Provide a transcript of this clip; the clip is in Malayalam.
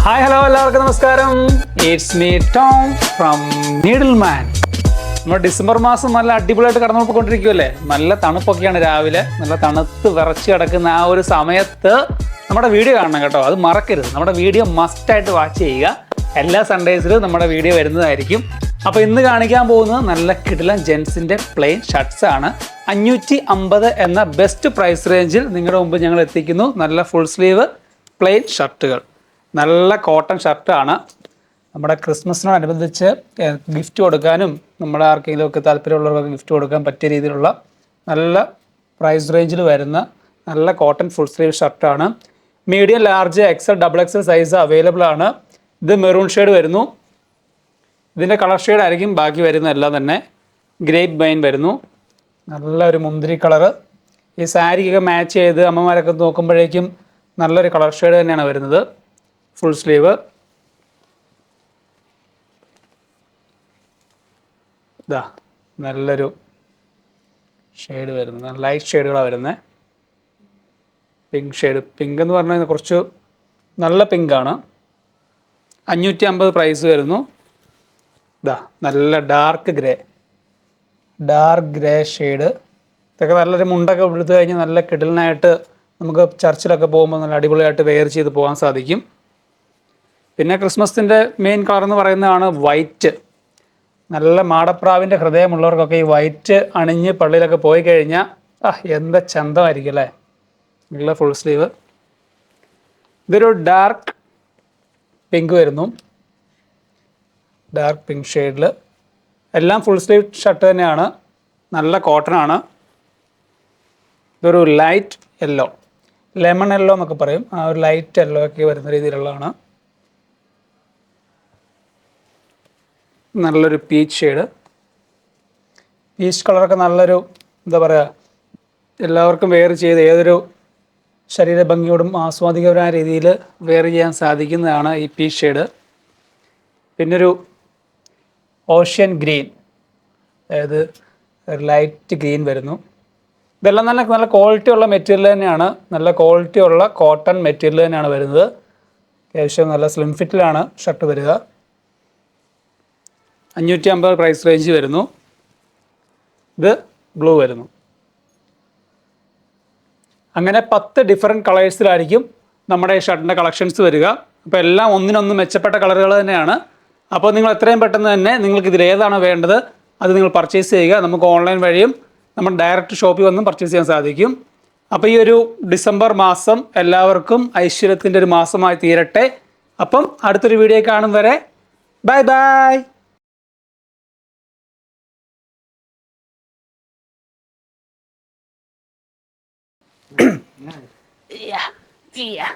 ഹായ് ഹലോ എല്ലാവർക്കും നമസ്കാരം. It's me Tom from Needleman. നമ്മൾ ഡിസംബർ മാസം നല്ല അടിപൊളിയായിട്ട് കടന്നു പോയിക്കൊണ്ടിരിക്കുമല്ലേ. നല്ല തണുപ്പൊക്കെയാണ്, രാവിലെ നല്ല തണുത്ത് വിറച്ച് കിടക്കുന്ന ആ ഒരു സമയത്ത് നമ്മുടെ വീഡിയോ കാണണം കേട്ടോ. അത് മറക്കരുത്. നമ്മുടെ വീഡിയോ മസ്റ്റായിട്ട് വാച്ച് ചെയ്യുക. എല്ലാ സൺഡേസിലും നമ്മുടെ വീഡിയോ വരുന്നതായിരിക്കും. അപ്പോൾ ഇന്ന് കാണിക്കാൻ പോകുന്നത് നല്ല കിടിലൻ ജെൻസിൻ്റെ പ്ലെയിൻ ഷർട്ട്സ് ആണ്. 550 എന്ന ബെസ്റ്റ് പ്രൈസ് റേഞ്ചിൽ നിങ്ങളുടെ മുമ്പ് ഞങ്ങൾ എത്തിക്കുന്നു. നല്ല ഫുൾ സ്ലീവ് പ്ലെയിൻ ഷർട്ടുകൾ, നല്ല കോട്ടൺ ഷർട്ടാണ്. നമ്മുടെ ക്രിസ്മസിനോടനുബന്ധിച്ച് ഗിഫ്റ്റ് കൊടുക്കാനും നമ്മുടെ ആർക്കെങ്കിലുമൊക്കെ താല്പര്യമുള്ളവർക്ക് ഗിഫ്റ്റ് കൊടുക്കാൻ പറ്റിയ രീതിയിലുള്ള നല്ല പ്രൈസ് റേഞ്ചിൽ വരുന്ന നല്ല കോട്ടൺ ഫുൾ സ്ലീവ് ഷർട്ടാണ്. Medium, large, XL, double XL size available ആണ്. ഇത് മെറൂൺ ഷെയ്ഡ് വരുന്നു. ഇതിൻ്റെ കളർ ഷെയ്ഡ് ആയിരിക്കും ബാക്കി വരുന്നതെല്ലാം തന്നെ. ഗ്രേപ്പ് ബൈൻ വരുന്നു, നല്ലൊരു മുന്തിരി കളറ്. ഈ സാരിക്കൊക്കെ മാച്ച് ചെയ്ത് അമ്മമാരൊക്കെ നോക്കുമ്പോഴേക്കും നല്ലൊരു കളർ ഷെയ്ഡ് തന്നെയാണ് വരുന്നത്. ഫുൾ സ്ലീവ് ഇതാ നല്ലൊരു ഷെയ്ഡ് വരുന്നത്, നല്ല ലൈറ്റ് ഷെയ്ഡുകളാണ് വരുന്നത്. പിങ്ക് ഷെയ്ഡ്, പിങ്ക് എന്ന് പറഞ്ഞാൽ കുറച്ച് നല്ല പിങ്കാണ്. 550 പ്രൈസ് വരുന്നു. ഇതാ നല്ല ഡാർക്ക് ഗ്രേ ഷെയ്ഡ്. ഇതൊക്കെ നല്ലൊരു മുണ്ടൊക്കെ എടുത്തു കഴിഞ്ഞാൽ നല്ല കിടലിനായിട്ട് നമുക്ക് ചർച്ചിലൊക്കെ പോകുമ്പോൾ നല്ല അടിപൊളിയായിട്ട് വെയർ ചെയ്ത് പോകാൻ സാധിക്കും. പിന്നെ ക്രിസ്മസിൻ്റെ മെയിൻ കളർ എന്ന് പറയുന്നതാണ് വൈറ്റ്. നല്ല മാടപ്രാവിൻ്റെ ഹൃദയമുള്ളവർക്കൊക്കെ ഈ വൈറ്റ് അണിഞ്ഞ് പള്ളിയിലൊക്കെ പോയി കഴിഞ്ഞാൽ എന്താ ചന്തമായിരിക്കും അല്ലേ. നല്ല ഫുൾ സ്ലീവ്. ഇതൊരു ഡാർക്ക് പിങ്ക് വരുന്നു, ഡാർക്ക് പിങ്ക് ഷെയ്ഡിൽ. എല്ലാം ഫുൾ സ്ലീവ് ഷർട്ട് തന്നെയാണ്, നല്ല കോട്ടൺ ആണ്. ഇതൊരു ലൈറ്റ് യെല്ലോ, ലെമൺ യെല്ലോ എന്നൊക്കെ പറയും. ആ ഒരു ലൈറ്റ് യെല്ലോ ഒക്കെ വരുന്ന രീതിയിലുള്ളതാണ്. നല്ലൊരു പീച്ച് ഷെയ്ഡ്. പീച്ച് കളറൊക്കെ നല്ലൊരു എന്താ പറയുക, എല്ലാവർക്കും വെയർ ചെയ്ത് ഏതൊരു ശരീരഭംഗിയോടും ആസ്വാദികപരമായ രീതിയിൽ വെയർ ചെയ്യാൻ സാധിക്കുന്നതാണ് ഈ പീച്ച് ഷെയ്ഡ്. പിന്നൊരു ഓഷ്യൻ ഗ്രീൻ, അതായത് ലൈറ്റ് ഗ്രീൻ വരുന്നു. ഇതെല്ലാം നല്ല ക്വാളിറ്റി ഉള്ള മെറ്റീരിയൽ തന്നെയാണ്, നല്ല ക്വാളിറ്റി ഉള്ള കോട്ടൺ മെറ്റീരിയൽ തന്നെയാണ് വരുന്നത്. അത്യാവശ്യം നല്ല സ്ലിം ഫിറ്റിലാണ് ഷർട്ട് വരിക. 550 പ്രൈസ് റേഞ്ച് വരുന്നു. ഇത് ബ്ലൂ വരുന്നു. അങ്ങനെ 10 ഡിഫറെൻറ്റ് കളേഴ്സിലായിരിക്കും നമ്മുടെ ഈ ഷർട്ടിൻ്റെ കളക്ഷൻസ് വരിക. അപ്പോൾ എല്ലാം ഒന്നിനൊന്ന് മെച്ചപ്പെട്ട കളറുകൾ തന്നെയാണ്. അപ്പോൾ നിങ്ങൾ എത്രയും പെട്ടെന്ന് തന്നെ നിങ്ങൾക്ക് ഇതിൽ ഏതാണോ വേണ്ടത് അത് നിങ്ങൾ പർച്ചേസ് ചെയ്യുക. നമുക്ക് ഓൺലൈൻ വഴിയും നമ്മൾ ഡയറക്റ്റ് ഷോപ്പിൽ വന്നും പർച്ചേസ് ചെയ്യാൻ സാധിക്കും. അപ്പോൾ ഈ ഒരു ഡിസംബർ മാസം എല്ലാവർക്കും ഐശ്വര്യത്തിൻ്റെ ഒരു മാസമായി തീരട്ടെ. അപ്പം അടുത്തൊരു വീഡിയോ കാണും വരെ ബൈ ബൈ. Yeah.